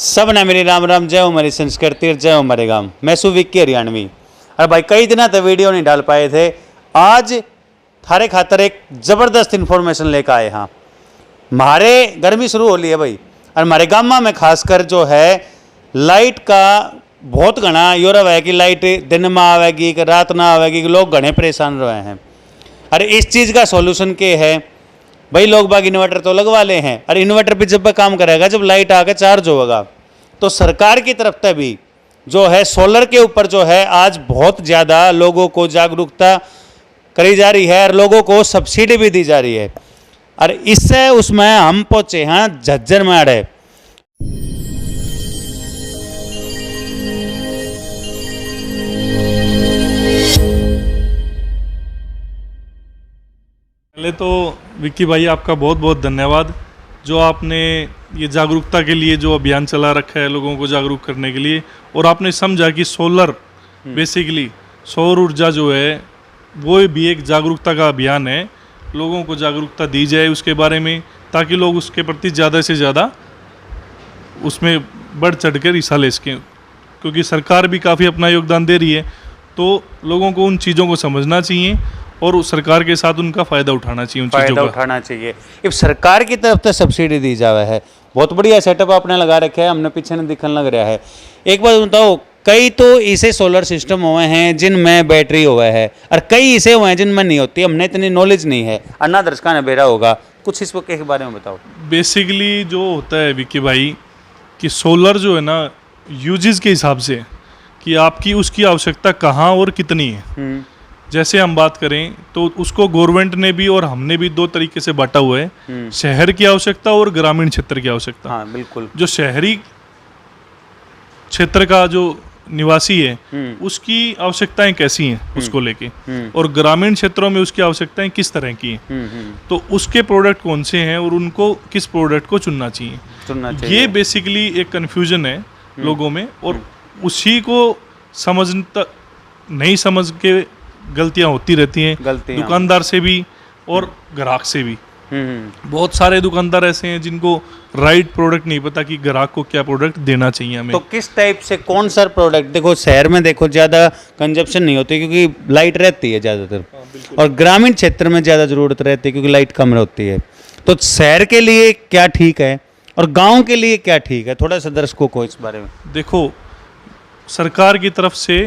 सब ने मेरी राम राम, जय हो हमारी संस्कृति, जय हो हमारे गांव। मैं विक्की हरियाणवी। अरे भाई कई दिन तक वीडियो नहीं डाल पाए थे, आज थारे खातर एक ज़बरदस्त इन्फॉर्मेशन लेकर आए। हाँ, हमारे गर्मी शुरू हो ली है भाई, और हमारे गाँव में खासकर जो है लाइट का बहुत घना यो रहा है कि लाइट दिन में आवेगी कि रात ना आवेगी, कि लोग घने परेशान रहे हैं। अरे इस चीज़ का सॉल्यूशन क्या है भाई? लोग बाग इन्वर्टर तो लगवा ले हैं, और इन्वर्टर पे जब काम करेगा जब लाइट आकर चार्ज होगा। तो सरकार की तरफ से भी जो है सोलर के ऊपर जो है आज बहुत ज़्यादा लोगों को जागरूकता करी जा रही है, और लोगों को सब्सिडी भी दी जा रही है। और इससे उसमें हम पहुँचे हैं झज्जर में। अड़े पहले तो विक्की भाई आपका बहुत बहुत धन्यवाद, जो आपने ये जागरूकता के लिए जो अभियान चला रखा है लोगों को जागरूक करने के लिए, और आपने समझा कि सोलर बेसिकली सौर ऊर्जा जो है वो भी एक जागरूकता का अभियान है। लोगों को जागरूकता दी जाए उसके बारे में, ताकि लोग उसके प्रति ज़्यादा से ज़्यादा उसमें बढ़ चढ़ कर हिस्सा ले सकें, क्योंकि सरकार भी काफ़ी अपना योगदान दे रही है। तो लोगों को उन चीज़ों को समझना चाहिए और उस सरकार के साथ उनका फ़ायदा उठाना चाहिए, उन चीज़ों का उठाना चाहिए। अब सरकार की तरफ से सब्सिडी दी जावे है, बहुत बढ़िया सेटअप आपने लगा रखे है, हमने पीछे नहीं दिखने लग रहा है। एक बात बताओ, कई तो ऐसे सोलर सिस्टम हुए हैं जिनमें बैटरी हुआ है, और कई ऐसे हुए हैं जिनमें नहीं होती। हमने इतनी नॉलेज नहीं है, अन्ना दर्शका ने बेरा होगा, कुछ इस के बारे में बताओ। बेसिकली जो होता है विक्की भाई कि सोलर जो है ना यूजेस के हिसाब से कि आपकी उसकी आवश्यकता कहाँ और कितनी है। जैसे हम बात करें तो उसको गवर्नमेंट ने भी और हमने भी दो तरीके से बांटा हुआ है, शहर की आवश्यकता और ग्रामीण क्षेत्र की आवश्यकता। हाँ, बिल्कुल। जो शहरी क्षेत्र का जो निवासी है उसकी आवश्यकताएं कैसी हैं उसको लेके, और ग्रामीण क्षेत्रों में उसकी आवश्यकताएं किस तरह की हैं, तो उसके प्रोडक्ट कौन से हैं और उनको किस प्रोडक्ट को चुनना चाहिए। ये बेसिकली एक कन्फ्यूजन है लोगों में, और उसी को नहीं समझ के गलतियां होती रहती हैं, दुकानदार से भी और ग्राहक से भी। बहुत सारे दुकानदार ऐसे हैं जिनको राइट प्रोडक्ट नहीं पता कि ग्राहक को क्या प्रोडक्ट देना चाहिए हमें। तो किस टाइप से कौन सा प्रोडक्ट? देखो शहर में देखो ज़्यादा कंजप्शन नहीं होती क्योंकि लाइट रहती है ज़्यादातर, और ग्रामीण क्षेत्र में ज़्यादा ज़रूरत रहती है क्योंकि लाइट कम होती है। तो शहर के लिए क्या ठीक है और गाँव के लिए क्या ठीक है? थोड़ा सा दर्शकों को इस बारे में। देखो, सरकार की तरफ से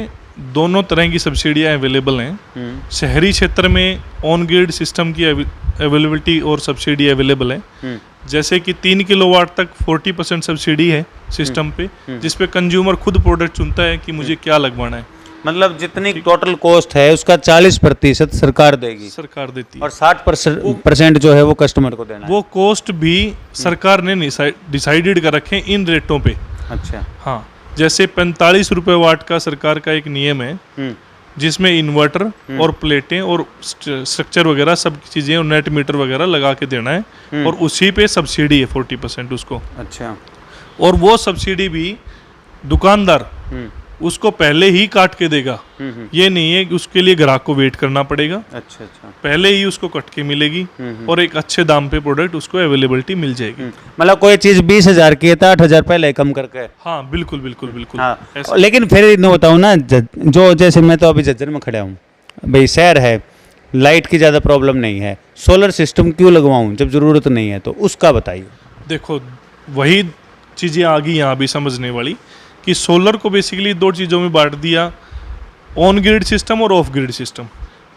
दोनों तरह की सब्सिडियां अवेलेबल हैं। शहरी क्षेत्र में ऑन ग्रिड सिस्टम की अवेलेबिलिटी और सब्सिडी अवेलेबल है। जैसे कि 3 किलोवाट तक 40% सब्सिडी है सिस्टम पे, जिस पे कंज्यूमर खुद प्रोडक्ट चुनता है कि मुझे क्या लगवाना है। मतलब जितनी टोटल कॉस्ट है उसका 40% सरकार देगी, सरकार देती है, और 60% जो है वो कस्टमर को देना है। वो कॉस्ट भी सरकार ने डिसाइडेड कर रखे हैं इन रेटों पे। अच्छा, हाँ। जैसे 45 रुपये वाट का सरकार का एक नियम है, जिसमें इन्वर्टर और प्लेटें और स्ट्रक्चर वगैरह सब चीज़ें और नेट मीटर वगैरह लगा के देना है, और उसी पे सब्सिडी है 40% उसको। अच्छा। और वो सब्सिडी भी दुकानदार उसको पहले ही काट के देगा, ये नहीं है कि उसके लिए ग्राहक को वेट करना पड़ेगा। अच्छा, पहले ही उसको कट के मिलेगी, और एक अच्छे दाम पे प्रोडक्ट उसको अवेलेबिलिटी मिल जाएगी। मतलब कोई चीज 20,000 की है तो 8,000 पहले कम करके। हाँ, बिल्कुल बिल्कुल बिल्कुल। हाँ। लेकिन फिर इन्हें बताऊँ ना, जो जैसे मैं तो अभी झज्जर में खड़ा हूँ भाई, शहर है, लाइट की ज़्यादा प्रॉब्लम नहीं है, सोलर सिस्टम क्यों लगवाऊँ जब ज़रूरत नहीं है? तो उसका बताइए। देखो, वही चीज़ें आ गई यहाँ भी समझने वाली कि सोलर को बेसिकली दो चीज़ों में बांट दिया, ऑन ग्रिड सिस्टम और ऑफ ग्रिड सिस्टम।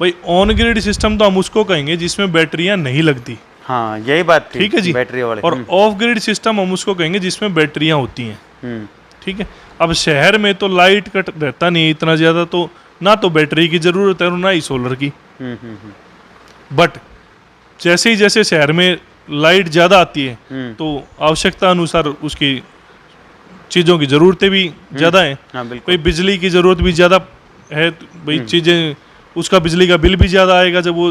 भाई ऑन ग्रिड सिस्टम तो हम उसको कहेंगे जिसमें बैटरियां नहीं लगती। हाँ, यही बात थी। ठीक है जी, बैटरी वाले। और ऑफ ग्रिड सिस्टम हम उसको कहेंगे जिसमें बैटरियां होती हैं। ठीक है। अब शहर में तो लाइट कट रहता नहीं इतना ज़्यादा, तो ना तो बैटरी की ज़रूरत है और ना ही सोलर की। बट जैसे ही जैसे शहर में लाइट ज़्यादा आती है तो आवश्यकता अनुसार उसकी चीज़ों की ज़रूरतें भी ज़्यादा हैं। कोई बिजली की ज़रूरत भी ज़्यादा है, भाई चीज़ें, उसका बिजली का बिल भी ज़्यादा आएगा जब वो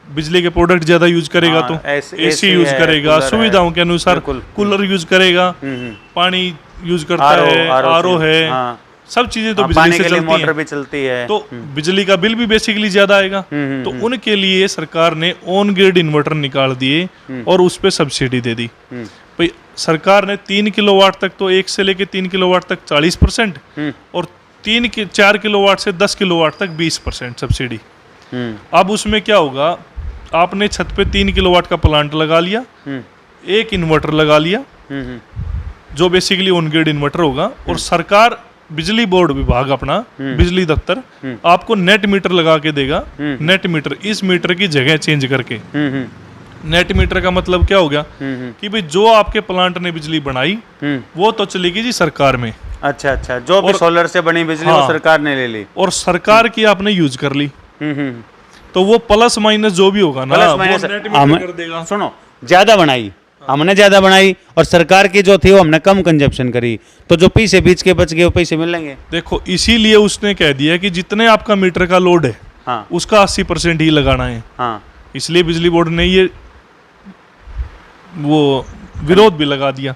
बिजली के प्रोडक्ट ज़्यादा यूज करेगा। तो एसी यूज करेगा, सुविधाओं के अनुसार कूलर यूज करेगा, पानी यूज करता है, आरओ है, सब चीज़ें तो बिजली से मोटर भी चलती है, तो बिजली का बिल भी बेसिकली ज़्यादा आएगा। तो उनके लिए सरकार ने ऑन ग्रिड इन्वर्टर निकाल दिए और उस पर सब्सिडी दे दी। भाई सरकार ने 3 किलोवाट तक तो 1 से लेके 3 किलोवाट तक 40% और 4 किलोवाट से 10 किलोवाट तक 20% सब्सिडी। अब उसमें क्या होगा, आपने छत पे 3 किलोवाट का प्लांट लगा लिया, एक इन्वर्टर लगा लिया जो बेसिकली ऑन ग्रिड इन्वर्टर होगा, और सरकार बिजली बोर्ड विभाग अपना बिजली दफ्तर आपको नेट मीटर लगा के देगा। नेट मीटर, इस मीटर की जगह चेंज करके। नेट मीटर का मतलब क्या हो गया कि भाई जो आपके प्लांट ने बिजली बनाई वो तो चलेगी जी सरकार में। अच्छा अच्छा, जो भी सोलर से बनी बिजली वो सरकार ने ले ली और सरकार की आपने यूज कर ली, तो वो प्लस माइनस जो भी होगा ना वो नेट मीटर कर देगा। सुनो, ज्यादा बनाई हमने, ज्यादा बनाई और सरकार की जो थी वो हमने कम कंजप्शन करी, तो जो पैसे बीच के बच गए वो पैसे मिलेंगे। देखो इसीलिए उसने कह दिया कि जितने आपका मीटर का लोड है उसका 80% ही लगाना है। इसलिए बिजली बोर्ड ने ये वो विरोध भी लगा दिया,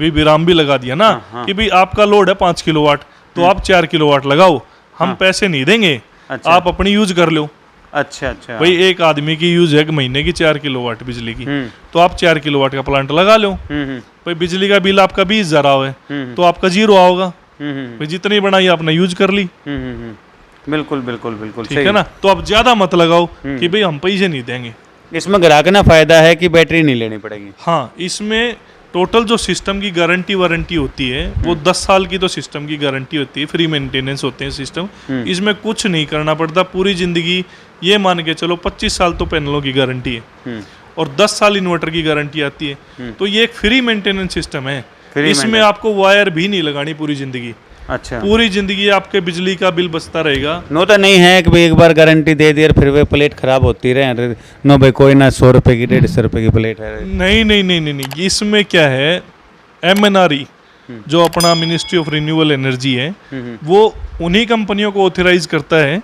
विराम भी लगा दिया ना कि भाई आपका लोड है 5 किलोवाट तो आप 4 किलोवाट लगाओ, हम पैसे नहीं देंगे, आप अपनी यूज कर लो। अच्छा अच्छा, भाई एक आदमी की यूज है महीने की 4 किलोवाट बिजली की, तो आप 4 किलोवाट का प्लांट लगा लो। भाई बिजली का बिल आपका 20,000 आओगे तो आपका 0 आओगा। भाई जितनी बनाई आपने यूज कर ली। बिल्कुल बिल्कुल बिल्कुल, ठीक है ना। तो आप ज्यादा मत लगाओ कि भाई हम पैसे नहीं देंगे। इसमें ग्राहक ना फायदा है कि बैटरी नहीं लेनी पड़ेगी। हाँ, इसमें टोटल जो सिस्टम की गारंटी वारंटी होती है वो 10 साल की तो सिस्टम की गारंटी होती है, फ्री मेंटेनेंस होते हैं सिस्टम। इसमें कुछ नहीं करना पड़ता पूरी जिंदगी। ये मान के चलो 25 साल तो पैनलों की गारंटी है और 10 साल इन्वर्टर की गारंटी आती है। तो ये एक फ्री मेंटेनेंस सिस्टम है, इसमें आपको वायर भी नहीं लगानी पूरी जिंदगी। अच्छा, पूरी जिंदगी आपके बिजली का बिल बचता रहेगा। नो तो नहीं है कि भाई एक बार गारंटी दे दी और फिर वे प्लेट खराब होती रहे, नो भाई कोई ना 100 रुपए की 150 रुपए की प्लेट है। नहीं नहीं नहीं नहीं नहीं, इसमें क्या है, MNRE जो अपना मिनिस्ट्री ऑफ रिन्यूएबल एनर्जी है वो उन्हीं कंपनियों को ऑथराइज करता है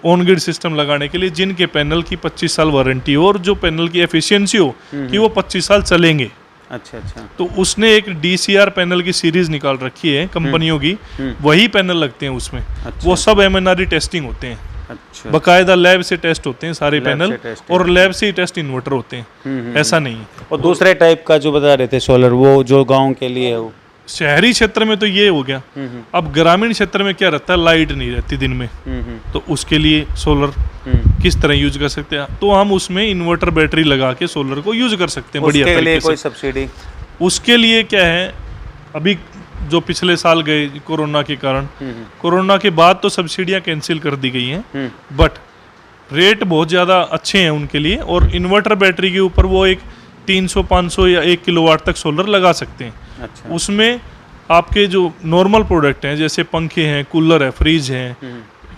ऑन ग्रिड सिस्टम लगाने के लिए जिनके पैनल की 25 साल वारंटी हो और जो पैनल की एफिशिएंसी हो कि वो 25 साल चलेंगे। अच्छा अच्छा, तो उसने एक DCR पैनल की सीरीज निकाल रखी है कंपनियों की, वही पैनल लगते हैं उसमें। अच्छा, वो सब MNRE टेस्टिंग होते हैं। अच्छा, बकायदा लैब से टेस्ट होते हैं सारे पैनल, और लैब से ही टेस्ट इन्वर्टर होते हैं, ऐसा नहीं। और दूसरे टाइप का जो बता रहे थे सोलर, वो जो गांव के लिए है, वो शहरी क्षेत्र में तो ये हो गया। अब ग्रामीण क्षेत्र में क्या रहता है, लाइट नहीं रहती दिन में, तो उसके लिए सोलर किस तरह यूज कर सकते हैं, तो हम उसमें इन्वर्टर बैटरी लगा के सोलर को यूज कर सकते हैं बढ़िया तरीके से। कोई सब्सिडी उसके लिए क्या है, अभी जो पिछले साल गए कोरोना के कारण, कोरोना के बाद तो सब्सिडियां कैंसिल कर दी गई हैं, बट रेट बहुत ज़्यादा अच्छे हैं उनके लिए, और इन्वर्टर बैटरी के ऊपर वो एक 300 500 या 1 किलोवाट तक सोलर लगा सकते हैं। अच्छा, उसमें आपके जो नॉर्मल प्रोडक्ट हैं जैसे पंखे हैं, कूलर है, फ्रिज हैं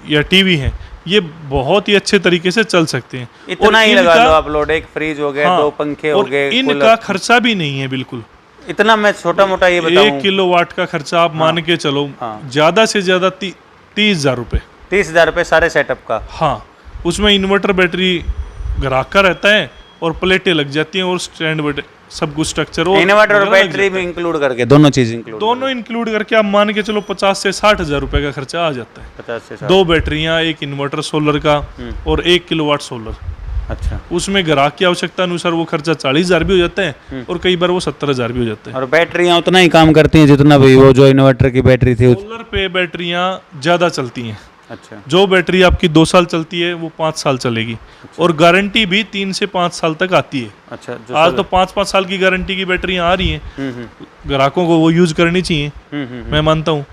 या टीवी हैं, ये बहुत ही अच्छे तरीके से चल सकते हैं। इतना ही लगा लो आप लोड, एक फ्रिज हो गया, 2 पंखे हो गए, इनका खर्चा भी नहीं है बिल्कुल। इतना मैं छोटा मोटा ये बताऊं, 1 किलोवाट का खर्चा आप मान के चलो ज्यादा से ज्यादा 30,000 रुपये। 30,000 रुपये सारे सेटअप का। हाँ, उसमें इन्वर्टर बैटरी ग्राहक का रहता है और प्लेटें लग जाती हैं और स्टैंड सब कुछ स्ट्रक्चर, और इन्वर्टर और बैटरी भी इंक्लूड करके दोनों चीज इंक्लूड करके आप मान के चलो 50 से 60,000 रुपए का खर्चा आ जाता है। 50 से 60। 2 बैटरियां, एक इन्वर्टर सोलर का और 1 किलोवाट सोलर। अच्छा, उसमें ग्राहक की आवश्यकता अनुसार वो खर्चा 40,000 भी हो जाता है और कई बार वो 70,000 भी हो जाता है। और बैटरियां उतना ही काम करती हैं जितना भी वो जो इन्वर्टर की बैटरी थी। सोलर पे बैटरियां ज्यादा चलती हैं। अच्छा, जो बैटरी आपकी 2 साल चलती है वो 5 साल चलेगी। अच्छा। और गारंटी भी 3 से 5 साल तक आती है। अच्छा, आज तो 5-5 साल की गारंटी की बैटरियां आ रही हैं, ग्राहकों को वो यूज करनी चाहिए, मैं मानता हूँ।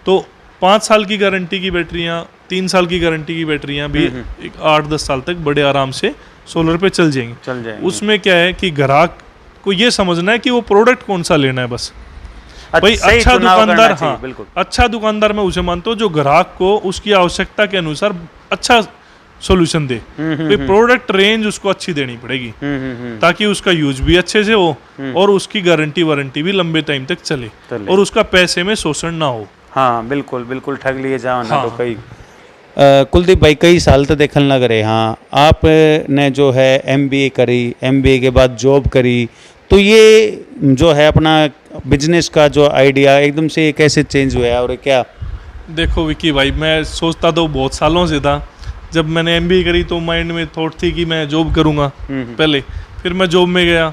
तो 5 साल की गारंटी की बैटरियां, 3 साल की गारंटी की बैटरियां भी 8-10 साल तक बड़े आराम से सोलर पे चल जाएंगे। उसमें क्या है कि ग्राहक को ये समझना है कि वो प्रोडक्ट कौन सा लेना है बस। भाई अच्छा दुकानदार, हाँ अच्छा दुकानदार मैं उसे मानता हूँ जो ग्राहक को उसकी आवश्यकता के अनुसार अच्छा सॉल्यूशन दे। भाई प्रोडक्ट रेंज उसको अच्छी देनी पड़ेगी ताकि उसका यूज भी अच्छे से हो और उसकी गारंटी वारंटी भी लंबे टाइम तक चले और उसका पैसे में शोषण ना हो। हाँ बिल्कुल बिल्कुल, ठग लिए जाओ ना। तो कई कुलदीप भाई कई साल तो देखने लग रहे, हाँ आपने जो है MBA करी, MBA के बाद जॉब करी, तो ये जो है अपना बिजनेस का जो आइडिया एकदम से कैसे चेंज हुआ और क्या? देखो विकी भाई, मैं सोचता तो बहुत सालों से था। जब मैंने MBA करी तो माइंड में थॉट थी कि मैं जॉब करूँगा पहले, फिर मैं जॉब में गया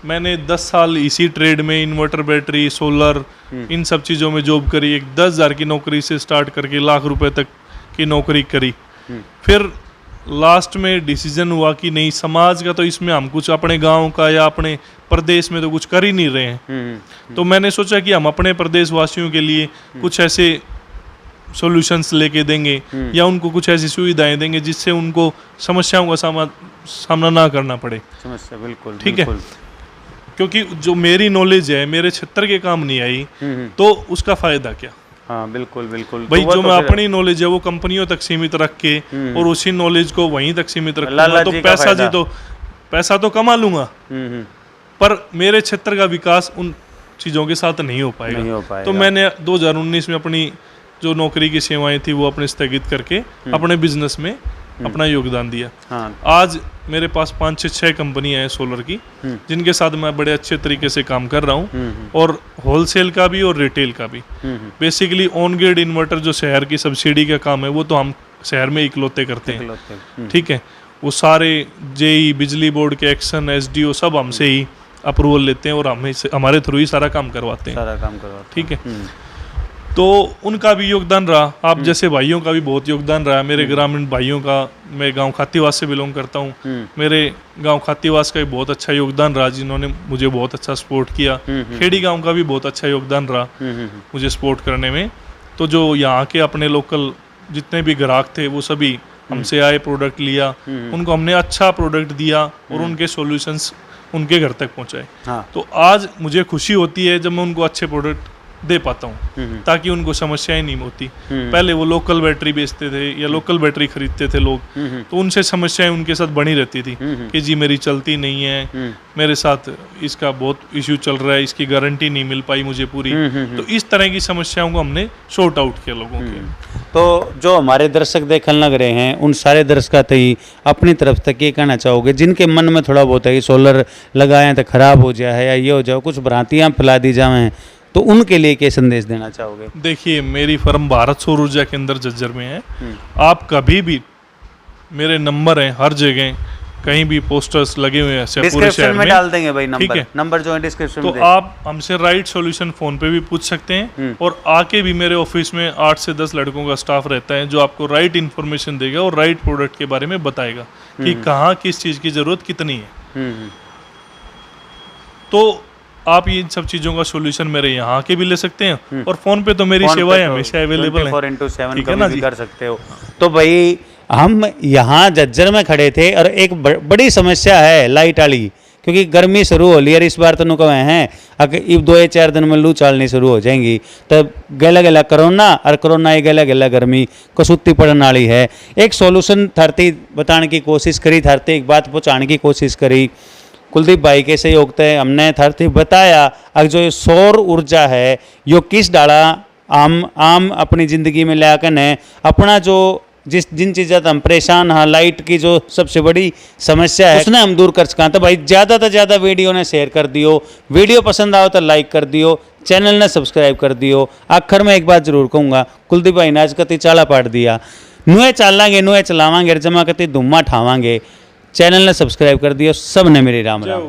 मैंने 10 साल इसी ट्रेड में इन्वर्टर, बैटरी, सोलर, इन सब चीज़ों में जॉब करी। एक 10,000 की नौकरी से स्टार्ट करके लाख रुपए तक की नौकरी करी। फिर लास्ट में डिसीजन हुआ कि नहीं, समाज का तो इसमें हम कुछ अपने गांव का या अपने प्रदेश में तो कुछ कर ही नहीं रहे हैं। तो मैंने सोचा कि हम अपने प्रदेश वासियों के लिए कुछ ऐसे सॉल्यूशंस लेके देंगे या उनको कुछ ऐसी सुविधाएं देंगे जिससे उनको समस्याओं का सामना ना करना पड़े। समस्या बिल्कुल ठीक है, क्योंकि जो मेरी नॉलेज है मेरे क्षेत्र के काम नहीं आई तो उसका फायदा क्या। हाँ बिल्कुल बिल्कुल। भाई तो जो तो मैं फिर- अपनी नॉलेज है वो कंपनियों तक सीमित रख के और उसी नॉलेज को वहीं तक सीमित रखूंगा लाला तो जी का पैसा तो कमा लूंगा, हम्म, पर मेरे क्षेत्र का विकास उन चीज़ों के साथ नहीं हो पाएगा। नहीं हो पाएगा। तो मैंने 2019 में अपनी जो नौकरी की सेवाएं थी वो अपने स्थगित करके अपने बिजनेस में अपना योगदान दिया। हाँ आज मेरे पास 5 से 6 कंपनियां हैं सोलर की जिनके साथ मैं बड़े अच्छे तरीके से काम कर रहा हूँ, और होलसेल का भी और रिटेल का भी। बेसिकली ऑन ग्रिड इन्वर्टर जो शहर की सब्सिडी का काम है वो तो हम शहर में इकलौते करते हैं। ठीक है, वो सारे जेई, बिजली बोर्ड के एक्शन, एसडीओ सब हमसे ही अप्रूवल लेते हैं और हमारे थ्रू ही सारा काम करवाते हैं। सारा काम करवाते हैं। ठीक है, तो उनका भी योगदान रहा, आप जैसे भाइयों का भी बहुत योगदान रहा। मेरे ग्रामीण भाइयों का, मैं गांव खातीवास से बिलोंग करता हूँ, मेरे गांव खातीवास का भी बहुत अच्छा योगदान रहा जिन्होंने मुझे बहुत अच्छा सपोर्ट किया। खेड़ी गांव का भी बहुत अच्छा योगदान रहा मुझे सपोर्ट करने में। तो जो यहाँ के अपने लोकल जितने भी ग्राहक थे वो सभी हमसे आए, प्रोडक्ट लिया, उनको हमने अच्छा प्रोडक्ट दिया और उनके सॉल्यूशंस उनके घर तक पहुँचाए। हाँ। तो आज मुझे खुशी होती है जब मैं उनको अच्छे प्रोडक्ट दे पाता हूँ ताकि उनको समस्याएं नहीं होती। पहले वो लोकल बैटरी बेचते थे या लोकल बैटरी खरीदते थे लोग, तो उनसे समस्याएं उनके साथ बनी रहती थी कि जी मेरी चलती नहीं है, मेरे साथ इसका बहुत इश्यू चल रहा है, इसकी गारंटी नहीं मिल पाई मुझे पूरी। तो इस तरह की समस्याओं को हमने सॉर्ट आउट किया लोगों के। तो जो हमारे दर्शक देखने लग रहे हैं उन सारे दर्शकों तक अपनी तरफ तक ये कहना चाहोगे जिनके मन में थोड़ा बहुत है कि सोलर लगाएं तो खराब हो जाए या ये हो जाए, कुछ भ्रांतियाँ फैला दी जाएं, तो उनके लिए क्या संदेश देना चाहोगे? देखिए, मेरी फर्म भारत सौर ऊर्जा केंद्र झज्जर में है। आप कभी भी, मेरे नंबर हैं हर जगह, कहीं भी पोस्टर्स लगे हुए हैं पूरे डिस्क्रिप्शन शहर में में डाल देंगे भाई ठीक नंबर। है, नंबर जो है डिस्क्रिप्शन तो में आप हमसे राइट सॉल्यूशन फोन पे भी पूछ सकते हैं और आके भी मेरे ऑफिस में 8 से 10 लड़कों का स्टाफ रहता है जो आपको राइट इन्फॉर्मेशन देगा और राइट प्रोडक्ट के बारे में बताएगा कि कहाँ किस चीज़ की ज़रूरत कितनी है। तो आप ये सब चीज़ों का सॉल्यूशन मेरे यहाँ आके भी ले सकते हैं और फोन पे तो मेरी सेवाएं हमेशा अवेलेबल है। 24/7 ठीक है ना कभी भी जी? कर सकते हो। तो भाई हम यहाँ झज्जर में खड़े थे और एक बड़ी समस्या है लाइट वाली, क्योंकि गर्मी शुरू हो ली और इस बार तो नुकवे हैं अगर 2-4 दिन में लू चलनी शुरू हो जाएंगी, तब गला गला कोरोना और कोरोना ही गला गला गर्मी को सुत्ती पड़ने वाली है। एक सॉल्यूशन थरती बताने की कोशिश करी, थरती एक बात पहुँचाने की कोशिश करी कुलदीप भाई के सहयोग से हमने थरती बताया। अब जो ये सौर ऊर्जा है यो किस डाला आम अपनी ज़िंदगी में लाकर है अपना जो जिन चीज़ों से हम परेशान हाँ, लाइट की जो सबसे बड़ी समस्या है उसने हम दूर कर सका। तो भाई ज़्यादा से ज़्यादा वीडियो ने शेयर कर दियो, वीडियो पसंद आओ तो लाइक कर दियो, चैनल ने सब्सक्राइब कर दियो। आखिर में एक बात जरूर कहूँगा, कुलदीप भाई ने आज कति चाला पाट दिया, नुए चालांगे नुए चलावांगे जमा कति धुम्मा ठावांगे। चैनल ने सब्सक्राइब कर दियो। सब ने मेरी राम राम।